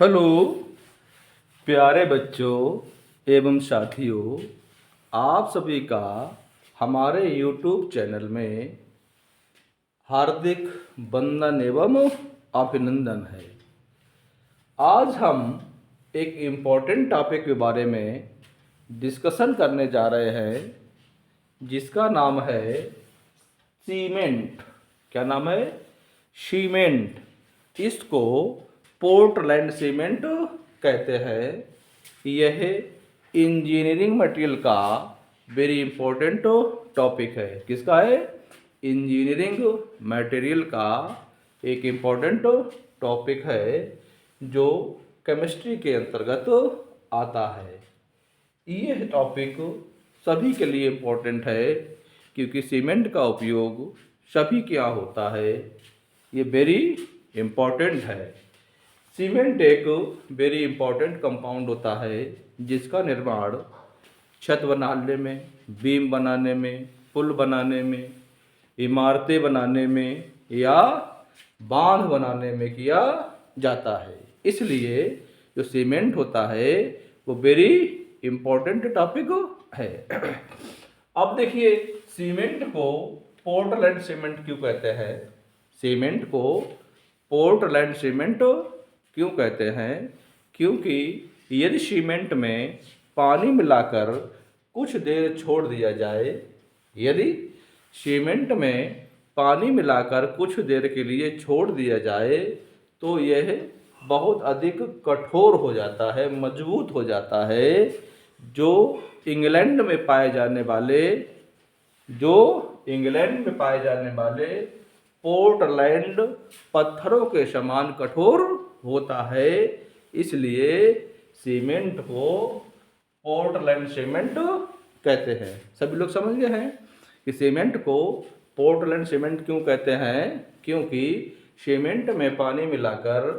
Hello प्यारे बच्चों एवं साथियों, आप सभी का हमारे YouTube चैनल में हार्दिक वंदन एवं अभिनंदन है। आज हम एक इम्पोर्टेंट टॉपिक के बारे में डिस्कशन करने जा रहे हैं, जिसका नाम है सीमेंट। क्या नाम है? सीमेंट। इसको पोर्टलैंड सीमेंट कहते हैं। यह इंजीनियरिंग मटेरियल का वेरी इंपॉर्टेंट टॉपिक है। किसका है? इंजीनियरिंग मटेरियल का एक इम्पॉर्टेंट टॉपिक है जो केमिस्ट्री के अंतर्गत आता है। यह टॉपिक सभी के लिए इम्पोर्टेंट है क्योंकि सीमेंट का उपयोग सभी के यहाँ होता है। ये वेरी इम्पोर्टेंट है। सीमेंट एक वेरी इम्पोर्टेंट कंपाउंड होता है जिसका निर्माण छत बनाने में, बीम बनाने में, पुल बनाने में, इमारतें बनाने में या बांध बनाने में किया जाता है। इसलिए जो सीमेंट होता है वो वेरी इम्पोर्टेंट टॉपिक है। अब देखिए, सीमेंट को पोर्टलैंड सीमेंट क्यों कहते हैं? सीमेंट को पोर्टलैंड सीमेंट क्यों कहते हैं? क्योंकि यदि सीमेंट में पानी मिलाकर कुछ देर छोड़ दिया जाए, यदि सीमेंट में पानी मिलाकर कुछ देर के लिए छोड़ दिया जाए तो यह बहुत अधिक कठोर हो जाता है, मजबूत हो जाता है। जो इंग्लैंड में पाए जाने वाले पोर्टलैंड पत्थरों के समान कठोर होता है। इसलिए सीमेंट को पोर्टलैंड सीमेंट कहते हैं। सभी लोग समझ गए हैं कि सीमेंट को पोर्टलैंड सीमेंट क्यों कहते हैं? क्योंकि सीमेंट में पानी मिलाकर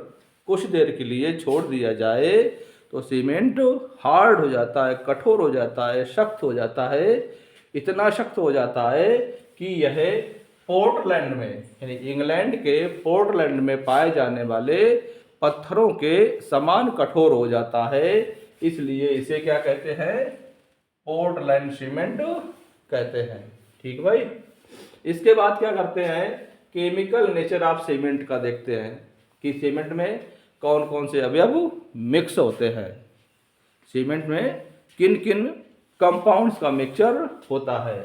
कुछ देर के लिए छोड़ दिया जाए तो सीमेंट हार्ड हो जाता है, कठोर हो जाता है, सख्त हो जाता है। इतना सख्त हो जाता है कि यह पोर्टलैंड में, यानी इंग्लैंड के पोर्टलैंड में पाए जाने वाले पत्थरों के समान कठोर हो जाता है। इसलिए इसे क्या कहते हैं? पोर्टलैंड सीमेंट कहते हैं। ठीक भाई। इसके बाद क्या करते हैं? केमिकल नेचर ऑफ सीमेंट का देखते हैं कि सीमेंट में कौन कौन से अवयव मिक्स होते हैं, सीमेंट में किन किन कंपाउंड्स का मिक्सचर होता है।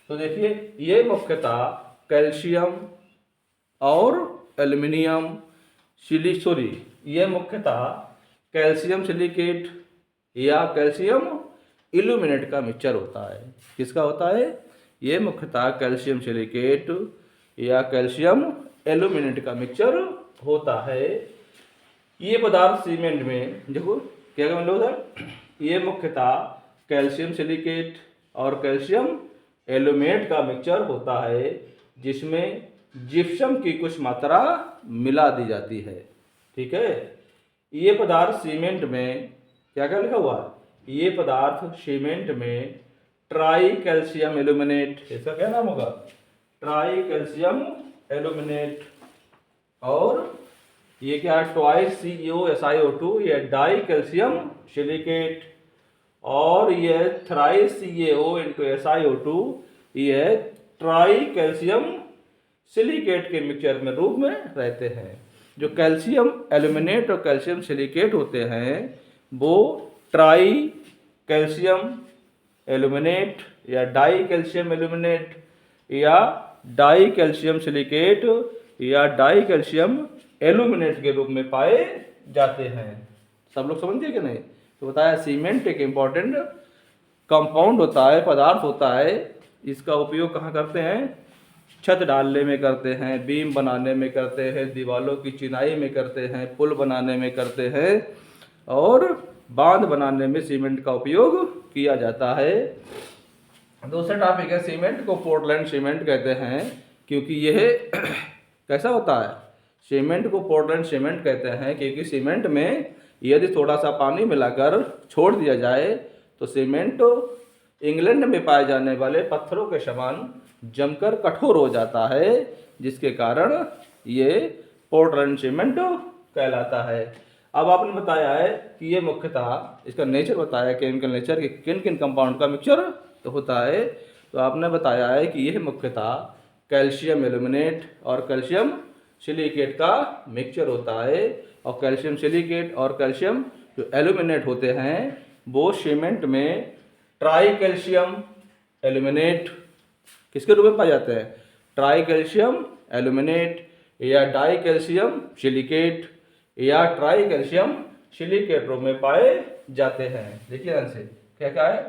तो देखिए, ये मुख्यतः कैल्शियम और एल्युमिनियम ये मुख्यतः कैल्शियम सिलिकेट या कैल्शियम इल्यूमिनेट का मिक्सचर होता है। किसका होता है? ये मुख्यतः कैल्शियम सिलिकेट या कैल्शियम एल्यूमिनेट का मिक्सचर होता है। ये पदार्थ सीमेंट में देखो क्या क्या मतलब है? ये मुख्यतः कैल्शियम सिलिकेट और कैल्शियम एल्यूमिनेट का मिक्सचर होता है जिसमें जिप्सम की कुछ मात्रा मिला दी जाती है। ठीक है। ये पदार्थ सीमेंट में क्या क्या लिखा हुआ है? ये पदार्थ सीमेंट में ट्राई कैल्शियम एल्यूमिनेट, इसका क्या नाम होगा? Try calcium aluminate. और ये क्या है? ट्वाइस CaO SiO2, ये डाई कैल्शियम सिलिकेट। और ये थ्राइस CaO SiO2, ये ट्राई कैल्शियम सिलिकेट के मिक्सचर में रूप में रहते हैं। जो कैल्शियम एल्यूमिनेट और कैल्शियम सिलिकेट होते हैं वो ट्राई कैल्शियम एल्यूमिनेट या डाई कैल्शियम एल्यूमिनेट या डाई कैल्शियम सिलिकेट या डाई कैल्शियम एल्यूमिनेट के रूप में पाए जाते हैं। सब लोग समझ गए कि नहीं? तो बताया, सीमेंट एक इम्पॉर्टेंट कंपाउंड होता है, पदार्थ होता है। इसका उपयोग कहाँ करते हैं? छत डालने में करते हैं, बीम बनाने में करते हैं, दीवारों की चिनाई में करते हैं, पुल बनाने में करते हैं और बांध बनाने में सीमेंट का उपयोग किया जाता है। दूसरा टॉपिक है, सीमेंट को पोर्टलैंड सीमेंट कहते हैं क्योंकि यह कैसा होता है? सीमेंट को पोर्टलैंड सीमेंट कहते हैं क्योंकि सीमेंट में यदि थोड़ा सा पानी मिलाकर छोड़ दिया जाए तो सीमेंट इंग्लैंड में पाए जाने वाले पत्थरों के समान जमकर कठोर हो जाता है, जिसके कारण ये पोर्टलैंड सीमेंट कहलाता है। अब आपने बताया है कि ये मुख्यतः इसका नेचर बताया, केमिकल नेचर कि किन किन कंपाउंड का मिक्सचर तो होता है। तो आपने बताया है कि यह मुख्यतः कैल्शियम एल्यूमिनेट और कैल्शियम सिलिकेट का मिक्सचर होता है। और कैल्शियम सिलिकेट और कैल्शियम जो एल्यूमिनेट होते हैं वो सीमेंट में ट्राई कैल्शियम एल्यूमिनेट किसके रूप में पाए जाते हैं, ट्राई कैल्शियम एल्यूमिनेट या डाई कैल्शियम सिलिकेट या ट्राई कैल्शियम सिलिकेट रूप में पाए जाते हैं। देखिए ध्यान से, क्या क्या है,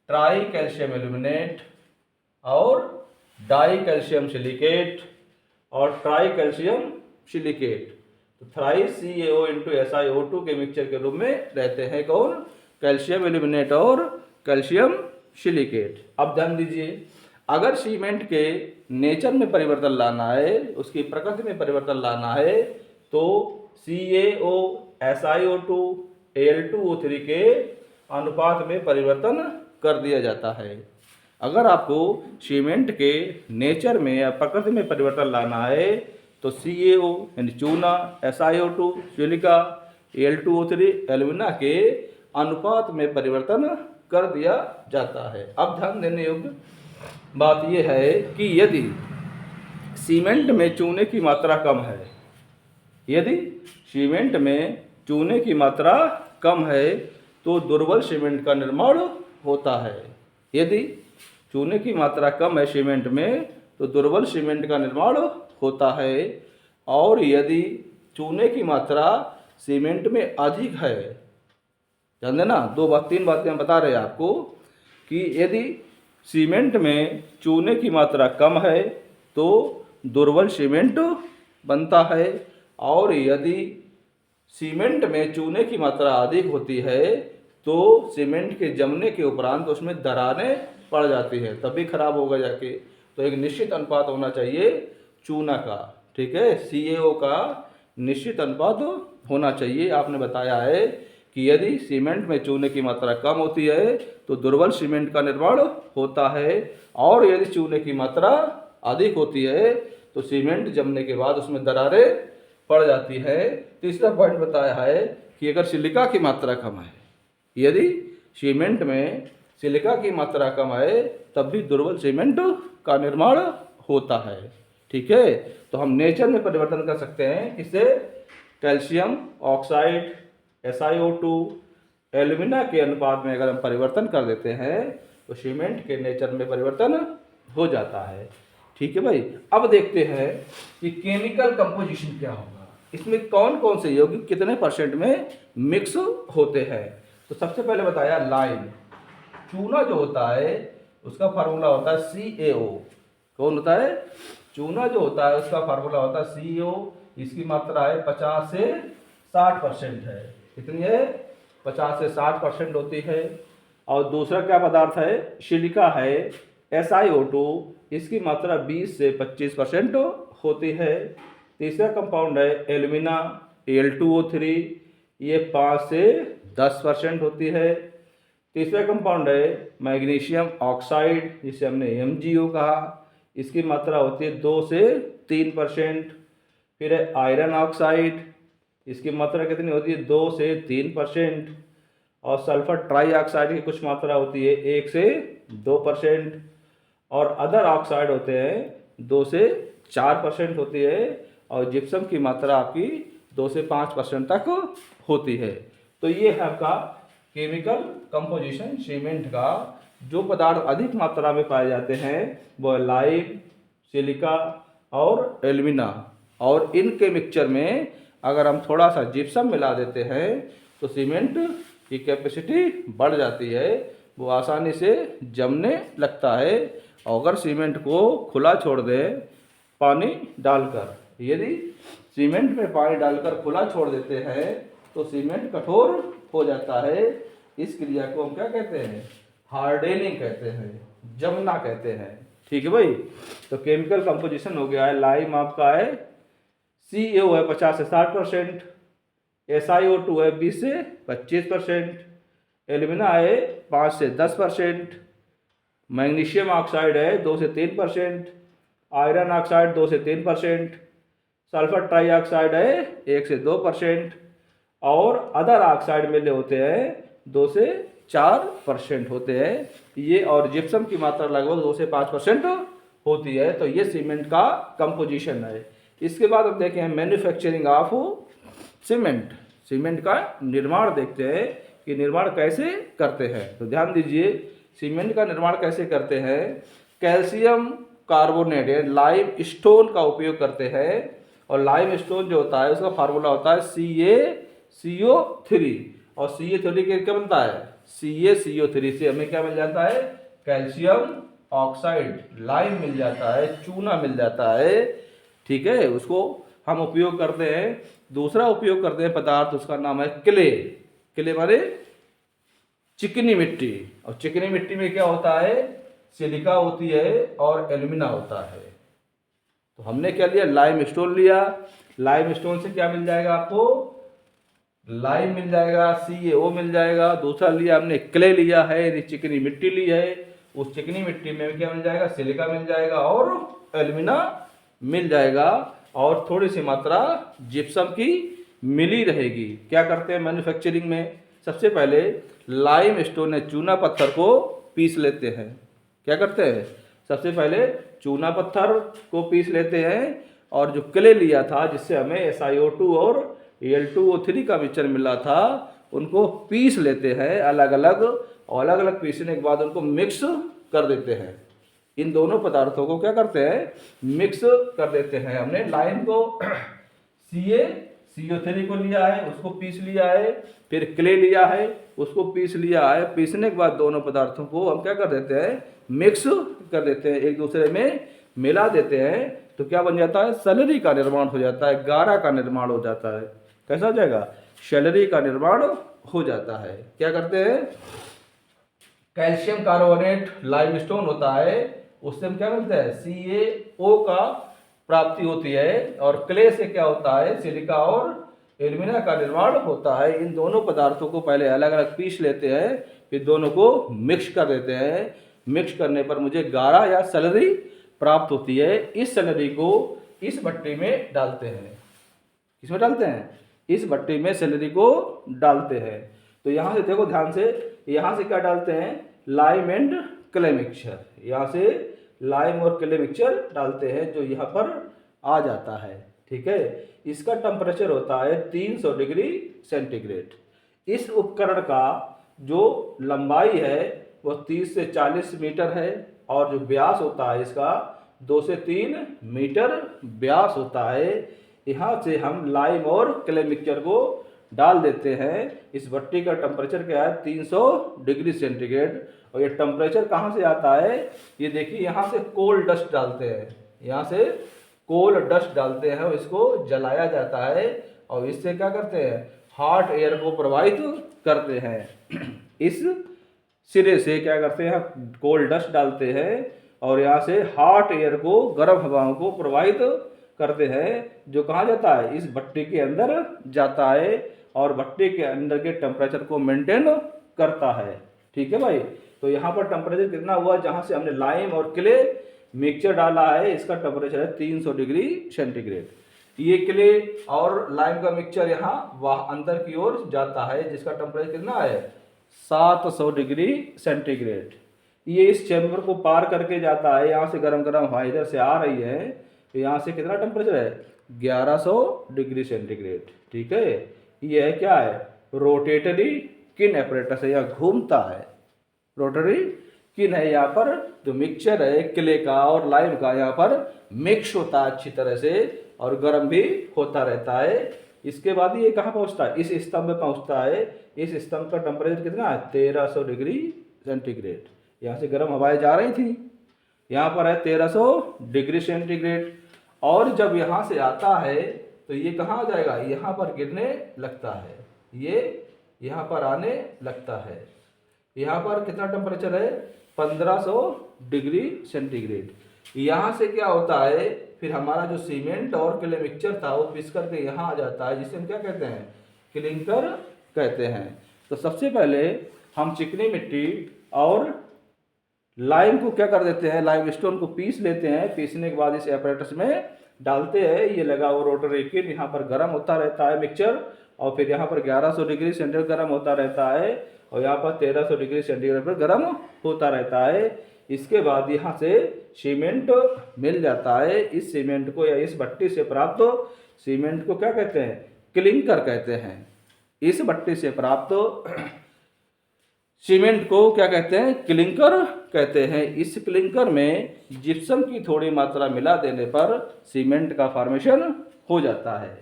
ट्राई कैल्शियम एल्यूमिनेट और डाई कैल्शियम सिलिकेट और ट्राई कैल्शियम सिलिकेट। तो थ्राइस CaO इंटू SiO2 के मिक्सचर के रूप में रहते हैं कौन, कैल्शियम एल्यूमिनेट और कैल्शियम सिलिकेट। अब ध्यान दीजिए, अगर सीमेंट के नेचर में परिवर्तन लाना है, उसकी प्रकृति में परिवर्तन लाना है, तो CaO SiO2 Al2O3 के अनुपात में परिवर्तन कर दिया जाता है। अगर आपको सीमेंट के नेचर में या प्रकृति में परिवर्तन लाना है तो CaO यानी चूना, SiO2 सिलिका, Al2O3 एल्यूमिना के अनुपात में परिवर्तन कर दिया जाता है। अब ध्यान देने योग्य बात यह है कि यदि सीमेंट में चूने की मात्रा कम है, यदि सीमेंट में चूने की मात्रा कम है तो दुर्बल सीमेंट का निर्माण होता है। यदि चूने की मात्रा कम है सीमेंट में तो दुर्बल सीमेंट का निर्माण होता है। और यदि चूने की मात्रा सीमेंट में अधिक है, ध्यान देना, तीन बातें हम बता रहे हैं आपको कि यदि सीमेंट में चूने की मात्रा कम है तो दुर्बल सीमेंट बनता है, और यदि सीमेंट में चूने की मात्रा अधिक होती है तो सीमेंट के जमने के उपरांत उसमें दरारें पड़ जाती है, तभी खराब होगा जाके। तो एक निश्चित अनुपात होना चाहिए चूना का, ठीक है, CaO का निश्चित अनुपात होना चाहिए। आपने बताया है कि यदि सीमेंट में चूने की मात्रा कम होती है तो दुर्बल सीमेंट का निर्माण होता है, और यदि चूने की मात्रा अधिक होती है तो सीमेंट जमने के बाद उसमें दरारें पड़ जाती है। तीसरा पॉइंट बताया है कि अगर सिलिका की मात्रा कम है, यदि सीमेंट में सिलिका की मात्रा कम है तब भी दुर्बल सीमेंट का निर्माण होता है, ठीक है। तो हम नेचर में परिवर्तन कर सकते हैं, इससे कैल्शियम ऑक्साइड SiO2 एल्यूमिना के अनुपात में अगर हम परिवर्तन कर देते हैं तो सीमेंट के नेचर में परिवर्तन हो जाता है, ठीक है भाई। अब देखते हैं कि केमिकल कंपोजिशन क्या होगा, इसमें कौन कौन से यौगिक कितने परसेंट में मिक्स होते हैं। तो सबसे पहले बताया लाइम, चूना जो होता है उसका फार्मूला होता है CaO। कौन होता है, चूना जो होता है उसका फार्मूला होता है CaO। इसकी मात्रा है 50 से 60% है, कितनी है, 50 से 60% होती है। और दूसरा क्या पदार्थ है, सिलिका है SiO2, इसकी मात्रा 20 से 25% होती है। तीसरा कंपाउंड है एल्यूमिना Al2O3, ये 5 से 10% होती है। तीसरा कंपाउंड है मैग्नीशियम ऑक्साइड, जिसे हमने MgO कहा, इसकी मात्रा होती है 2 से 3%। फिर है आयरन ऑक्साइड, इसकी मात्रा कितनी होती है, 2 से 3%। और सल्फर ट्राई ऑक्साइड की कुछ मात्रा होती है 1 से 2%। और अदर ऑक्साइड होते हैं 2 से 4% होती है। और जिप्सम की मात्रा आपकी 2 से 5% तक होती है। तो ये है आपका केमिकल कंपोजिशन सीमेंट का। जो पदार्थ अधिक मात्रा में पाए जाते हैं वो लाइम, सिलिका और एल्यूमिना। और इनके मिक्सचर में अगर हम थोड़ा सा जिप्सम मिला देते हैं तो सीमेंट की कैपेसिटी बढ़ जाती है, वो आसानी से जमने लगता है। और अगर सीमेंट को खुला छोड़ दें पानी डालकर, यदि सीमेंट में पानी डालकर खुला छोड़ देते हैं तो सीमेंट कठोर हो जाता है। इस क्रिया को हम क्या कहते हैं, हार्डेनिंग कहते हैं, जमना कहते हैं, ठीक है भाई। तो केमिकल कंपोजिशन हो गया है, लाइम आपका है CaO है 50 से 60%, SiO2 है 20 से 25%, एल्यूमिना है 5 से 10%, मैग्नीशियम ऑक्साइड है 2 से 3%, आयरन ऑक्साइड 2 से 3%, सल्फर ट्राई ऑक्साइड है 1 से 2%, और अदर ऑक्साइड मिले होते हैं 2 से 4% होते हैं ये, और जिप्सम की मात्रा लगभग 2 से 5% होती है। तो ये सीमेंट का कंपोजिशन है। इसके बाद हम देखें मैन्युफैक्चरिंग ऑफ सीमेंट। सीमेंट का निर्माण देखते हैं कि निर्माण कैसे करते हैं। तो ध्यान दीजिए सीमेंट का निर्माण कैसे करते हैं। कैल्शियम कार्बोनेट यानी लाइम स्टोन का उपयोग करते हैं, और लाइम स्टोन जो होता है उसका फार्मूला होता है CaCO3, और CA3 के क्या बनता है CaCO3 से हमें क्या मिल जाता है कैल्शियम ऑक्साइड, लाइम मिल जाता है, चूना मिल जाता है। ठीक है, उसको हम उपयोग करते हैं। दूसरा उपयोग करते हैं पदार्थ, उसका नाम है क्ले। क्ले माने चिकनी मिट्टी, और चिकनी मिट्टी में क्या होता है सिलिका होती है और एल्यूमिना होता है। तो हमने क्या लिया लाइम स्टोन लिया। लाइम स्टोन से क्या मिल जाएगा आपको लाइम मिल जाएगा, CaO मिल जाएगा। दूसरा लिया हमने क्ले लिया है यानी चिकनी मिट्टी ली है, उस चिकनी मिट्टी में क्या मिल जाएगा सिलिका मिल जाएगा और एल्यूमिना मिल जाएगा, और थोड़ी सी मात्रा जिप्सम की मिली रहेगी। क्या करते हैं मैन्युफैक्चरिंग में, सबसे पहले लाइम स्टोन या चूना पत्थर को पीस लेते हैं। क्या करते हैं सबसे पहले चूना पत्थर को पीस लेते हैं, और जो क्ले लिया था जिससे हमें SiO2 और Al2O3 का मिक्सचर मिला था उनको पीस लेते हैं अलग अलग, और अलग अलग पीसने के बाद उनको मिक्स कर देते हैं। इन दोनों पदार्थों को क्या करते हैं मिक्स कर देते हैं। हमने लाइम को CaCO3 को लिया है, उसको पीस लिया है, फिर क्ले लिया है, उसको पीस लिया है। पीसने के बाद दोनों पदार्थों को हम क्या कर देते हैं मिक्स कर देते हैं, एक दूसरे में मिला देते हैं। तो क्या बन जाता है सैलरी का निर्माण हो जाता है, गारा का निर्माण हो जाता है। कैसा हो जाएगा सैलरी का निर्माण हो जाता है। क्या करते हैं कैल्शियम कार्बोनेट लाइमस्टोन होता है, उससे हम क्या मिलता है CaO का प्राप्ति होती है, और क्ले से क्या होता है सिलिका और एल्यूमिना का निर्माण होता है। इन दोनों पदार्थों को पहले अलग अलग पीस लेते हैं, फिर दोनों को मिक्स कर देते हैं। मिक्स करने पर मुझे गारा या सैलरी प्राप्त होती है। इस सैलरी को इस भट्टी में डालते हैं। किसमें डालते हैं इस भट्टी में सैलरी को डालते हैं। तो यहाँ से देखो ध्यान से, यहाँ से क्या डालते हैं लाइम एंड क्ले मिक्सचर, यहाँ से लाइम और क्ले मिक्सचर डालते हैं जो यहाँ पर आ जाता है। ठीक है, इसका टेम्परेचर होता है 300 डिग्री सेंटीग्रेड। इस उपकरण का जो लंबाई है वो 30 से 40 मीटर है, और जो व्यास होता है इसका 2 से 3 मीटर व्यास होता है। यहाँ से हम लाइम और क्ले मिक्सचर को डाल देते हैं। इस भट्टी का टेम्परेचर क्या है 300 डिग्री सेंटीग्रेड, और ये टेम्परेचर कहाँ से आता है ये देखिए, यहाँ से कोल डस्ट डालते हैं, यहाँ से कोल डस्ट डालते हैं, इसको जलाया जाता है, और इससे क्या करते हैं हॉट एयर को प्रवाहित करते हैं। इस सिरे से क्या करते हैं कोल डस्ट डालते हैं, और यहाँ से हॉट एयर को गर्म हवाओं को प्रवाहित करते हैं, जो कहाँ जाता है इस भट्टी के अंदर जाता है, और भट्टी के अंदर के टेम्परेचर को मेंटेन करता है। ठीक है भाई, तो यहाँ पर टेम्परेचर कितना हुआ जहाँ से हमने लाइम और क्ले मिक्सचर डाला है, इसका टेम्परेचर है 300 डिग्री सेंटीग्रेड। ये क्ले और लाइम का मिक्सचर यहाँ वह अंदर की ओर जाता है, जिसका टेम्परेचर कितना है 700 डिग्री सेंटीग्रेड। ये इस चैम्बर को पार करके जाता है, यहाँ से गर्म गर्म हवा इधर से आ रही है, तो यहाँ से कितना टेम्परेचर है 1100 डिग्री सेंटीग्रेड। ठीक है, ये है क्या है रोटेटरी किन एपरेटस है, यहाँ घूमता है रोटरी किन है, यहाँ पर जो मिक्सचर है क्ले का और लाइम का यहाँ पर मिक्स होता है अच्छी तरह से, और गर्म भी होता रहता है। इसके बाद ये कहाँ पहुँचता है इस स्तंभ में पहुँचता है। इस स्तंभ का टेम्परेचर कितना है 1300 डिग्री सेंटीग्रेड। यहाँ से गर्म हवाएं जा रही थी, यहाँ पर है 1300 डिग्री सेंटीग्रेड, और जब यहाँ से आता है तो ये कहाँ आ जाएगा यहाँ पर गिरने लगता है, ये यहाँ पर आने लगता है। यहाँ पर कितना टेम्परेचर है 1500 डिग्री सेंटीग्रेड। यहाँ से क्या होता है फिर हमारा जो सीमेंट और क्ले मिक्सचर था वो पिस करके यहाँ आ जाता है, जिसे हम क्या कहते हैं क्लिंकर कहते हैं। तो सबसे पहले हम चिकनी मिट्टी और लाइम को क्या कर देते हैं लाइम स्टोन को पीस लेते हैं। पीसने के बाद इस एपरेटस में डालते हैं, ये लगा हुआ रोटरी किन यहाँ पर गर्म होता रहता है मिक्सचर, और फिर यहाँ पर 1100 डिग्री सेंटीग्रेड गर्म होता रहता है और यहाँ पर 1300 डिग्री सेंटीग्रेड पर गर्म होता रहता है। इसके बाद यहाँ से सीमेंट मिल जाता है। इस सीमेंट को या इस भट्टी से प्राप्त सीमेंट को क्या कहते हैं? क्लिंकर कहते हैं। इस भट्टी से प्राप्त सीमेंट को क्या कहते हैं? क्लिंकर कहते हैं। इस क्लिंकर में जिप्सम की थोड़ी मात्रा मिला देने पर सीमेंट का फॉर्मेशन हो जाता है।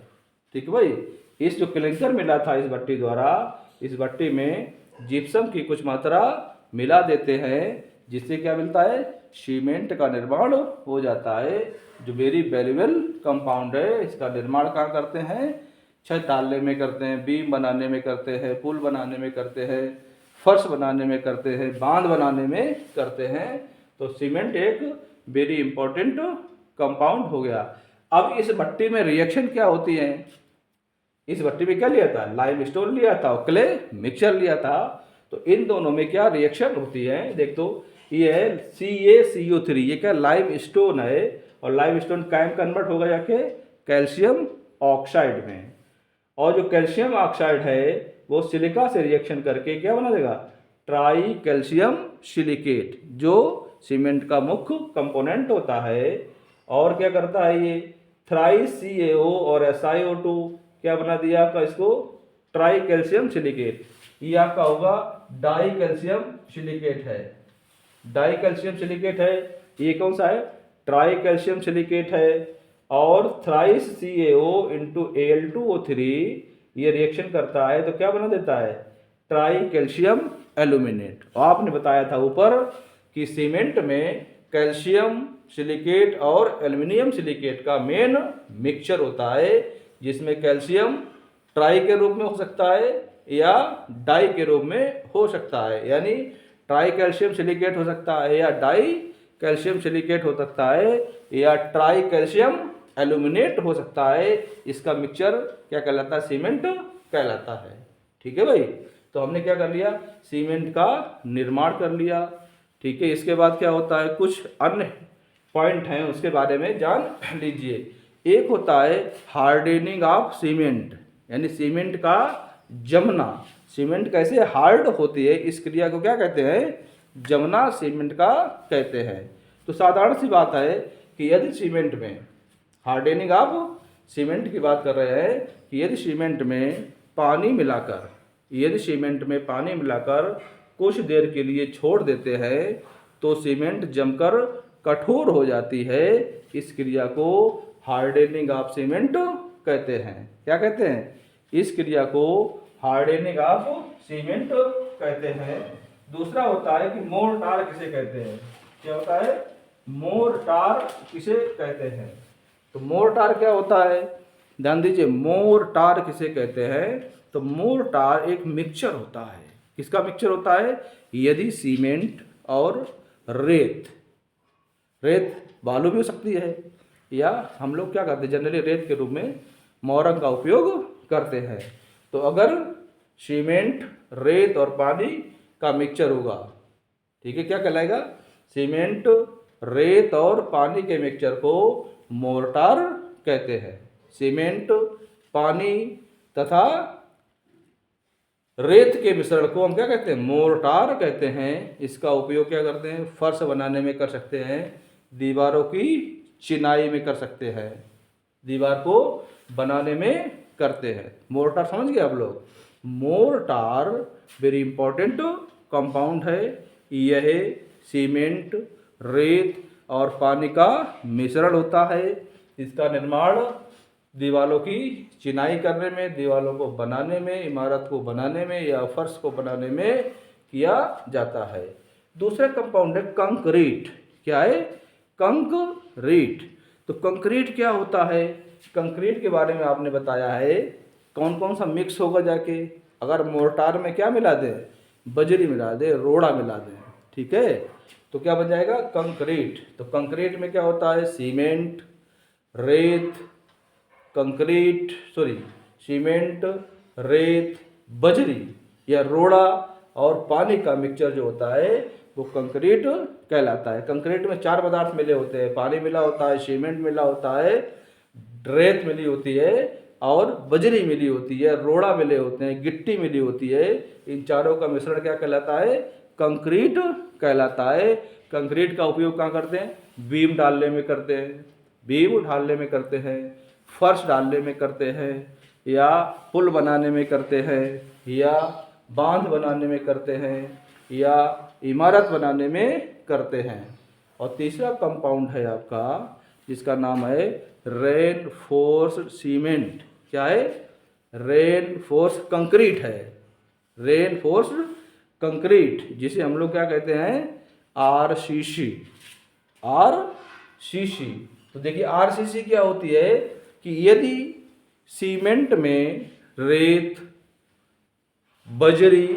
ठीक भाई, इस जो क्लिंकर मिला था इस भट्टी द्वारा, इस भट्टी में जिप्सम की कुछ मात्रा मिला देते हैं, जिससे क्या मिलता है? सीमेंट का निर्माण हो जाता है, जो वेरी वैल्यूएबल कंपाउंड है। इसका निर्माण कहाँ करते हैं? छत डालने में करते हैं, बीम बनाने में करते हैं, पुल बनाने में करते हैं, फर्श बनाने में करते हैं, बांध बनाने में करते हैं। तो सीमेंट एक वेरी इंपॉर्टेंट कंपाउंड हो गया। अब इस भट्टी में रिएक्शन क्या होती है? इस भट्टी में क्या लिया था? लाइमस्टोन लिया था और क्ले मिक्सचर लिया था। तो इन दोनों में क्या रिएक्शन होती है? देख तो ये है CaCO3, ये क्या? लाइमस्टोन है और लाइमस्टोन कायम कन्वर्ट होगा जाके कैल्शियम ऑक्साइड में, और जो कैल्शियम ऑक्साइड है वो सिलिका से रिएक्शन करके क्या बना देगा? ट्राई कैल्शियम सिलिकेट, जो सीमेंट का मुख्य कंपोनेंट होता है। और क्या करता है ये? CaCO और SiO2 क्या बना दिया आपका इसको? Try calcium silicate. ये आपका होगा डाई कैल्शियम सिलिकेट है। डाई कैल्शियम सिलिकेट है। ये कौन सा है? ट्राई कैल्शियम सिलिकेट है। और थ्राइस CaO इंटू Al2O3 ये रिएक्शन करता है तो क्या बना देता है? Try calcium aluminate. और आपने बताया था ऊपर कि सीमेंट में कैल्शियम सिलिकेट और एल्युमिनियम सिलिकेट का मेन मिक्सचर होता है, जिसमें कैल्शियम ट्राई के रूप में हो सकता है या डाई के रूप में हो सकता है। यानी ट्राई कैल्शियम सिलिकेट हो सकता है या डाई कैल्शियम सिलिकेट हो सकता है या ट्राई कैल्शियम एल्यूमिनेट हो सकता है। इसका मिक्सचर क्या कहलाता है? सीमेंट कहलाता है। ठीक है भाई, तो हमने क्या कर लिया? सीमेंट का निर्माण कर लिया। ठीक है, इसके बाद क्या होता है? कुछ अन्य पॉइंट हैं, उसके बारे में जान लीजिए। एक होता है हार्डनिंग ऑफ सीमेंट, यानी सीमेंट का जमना। सीमेंट कैसे हार्ड होती है, इस क्रिया को क्या कहते हैं? जमना सीमेंट का कहते हैं। तो साधारण सी बात है कि यदि सीमेंट में हार्डनिंग ऑफ सीमेंट की बात कर रहे हैं कि यदि सीमेंट में पानी मिलाकर कुछ देर के लिए छोड़ देते हैं तो सीमेंट जमकर कठोर हो जाती है। इस क्रिया को हार्डनिंग ऑफ सीमेंट कहते हैं। क्या कहते हैं? इस क्रिया को हार्डनिंग ऑफ सीमेंट कहते हैं। दूसरा होता है कि मोर्टार किसे कहते हैं? क्या होता है? मोर्टार किसे कहते हैं? तो मोर्टार क्या होता है? ध्यान दीजिए, मोर्टार किसे कहते हैं? तो मोर्टार एक मिक्सचर होता है। किसका मिक्सचर होता है? यदि सीमेंट और रेत बालू भी हो सकती है, या हम लोग क्या करते हैं जनरली रेत के रूप में मोरंग का उपयोग करते हैं। तो अगर सीमेंट, रेत और पानी का मिक्सचर होगा, ठीक है, क्या कहलाएगा? सीमेंट, रेत और पानी के मिक्सचर को मोर्टार कहते हैं। सीमेंट, पानी तथा रेत के मिश्रण को हम क्या कहते हैं? मोर्टार कहते हैं। इसका उपयोग क्या करते हैं? फर्श बनाने में कर सकते हैं, दीवारों की चिनाई में कर सकते हैं, दीवार को बनाने में करते हैं। मोर्टार समझ गए आप लोग? मोर्टार वेरी इंपॉर्टेंट कंपाउंड है। यह सीमेंट, रेत और पानी का मिश्रण होता है। इसका निर्माण दीवारों की चिनाई करने में, दीवारों को बनाने में, इमारत को बनाने में या फर्श को बनाने में किया जाता है। दूसरा कंपाउंड है कंक्रीट। क्या है? कंक्रीट। तो कंक्रीट क्या होता है? कंक्रीट के बारे में आपने बताया है कौन कौन सा मिक्स होगा जाके। अगर मोर्टार में क्या मिला दे? बजरी मिला दे, रोड़ा मिला दे, ठीक है, तो क्या बन जाएगा? कंक्रीट। तो कंक्रीट में क्या होता है? सीमेंट, रेत, बजरी या रोड़ा और पानी का मिक्सचर जो होता है वो कंक्रीट कहलाता है। कंक्रीट में 4 पदार्थ मिले होते हैं, पानी मिला होता है, सीमेंट मिला होता है, रेत मिली होती है और बजरी मिली होती है, रोड़ा मिले होते हैं, गिट्टी मिली होती है, इन चारों का मिश्रण क्या कहलाता है? कंक्रीट कहलाता है। कंक्रीट का उपयोग कहाँ करते हैं? बीम डालने में करते हैं, बीम ढालने में करते हैं, फर्श डालने में करते हैं, या पुल बनाने में करते हैं, या बांध बनाने में करते हैं, या इमारत बनाने में करते हैं। और तीसरा कंपाउंड है आपका जिसका नाम है रेनफोर्स्ड सीमेंट। क्या है? रेनफोर्स कंक्रीट है, रेनफोर्स्ड कंक्रीट, जिसे हम लोग क्या कहते हैं? आरसीसी। आरसीसी। तो देखिए आरसीसी क्या होती है कि यदि सीमेंट में रेत, बजरी,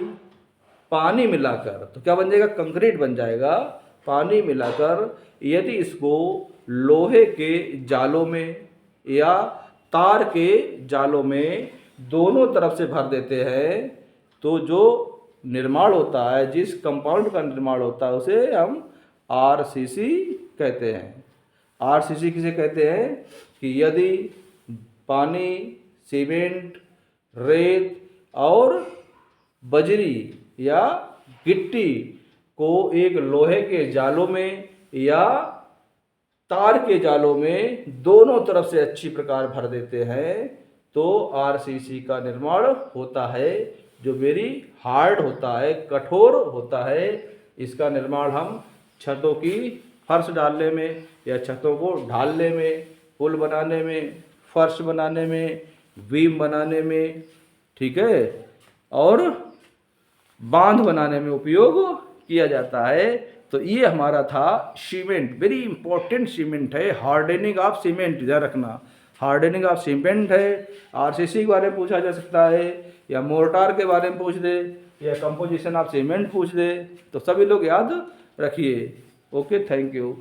पानी मिलाकर, तो क्या बन जाएगा? कंक्रीट बन जाएगा। पानी मिलाकर यदि इसको लोहे के जालों में या तार के जालों में दोनों तरफ से भर देते हैं, तो जो निर्माण होता है, जिस कंपाउंड का निर्माण होता है, उसे हम आरसीसी कहते हैं। आरसीसी किसे कहते हैं? कि यदि पानी, सीमेंट, रेत और बजरी या गिट्टी को एक लोहे के जालों में या तार के जालों में दोनों तरफ से अच्छी प्रकार भर देते हैं, तो आरसीसी का निर्माण होता है, जो वेरी हार्ड होता है, कठोर होता है। इसका निर्माण हम छतों की फर्श डालने में या छतों को ढालने में, पुल बनाने में, फर्श बनाने में, बीम बनाने में, ठीक है, और बांध बनाने में उपयोग किया जाता है। तो ये हमारा था सीमेंट, वेरी इंपॉर्टेंट सीमेंट है, हार्डनिंग ऑफ सीमेंट, ध्यान रखना, हार्डनिंग ऑफ सीमेंट है। आरसीसी के बारे में पूछा जा सकता है, या मोर्टार के बारे में पूछ दे, या कंपोजिशन ऑफ सीमेंट पूछ दे, तो सभी लोग याद रखिए। Okay, thank you.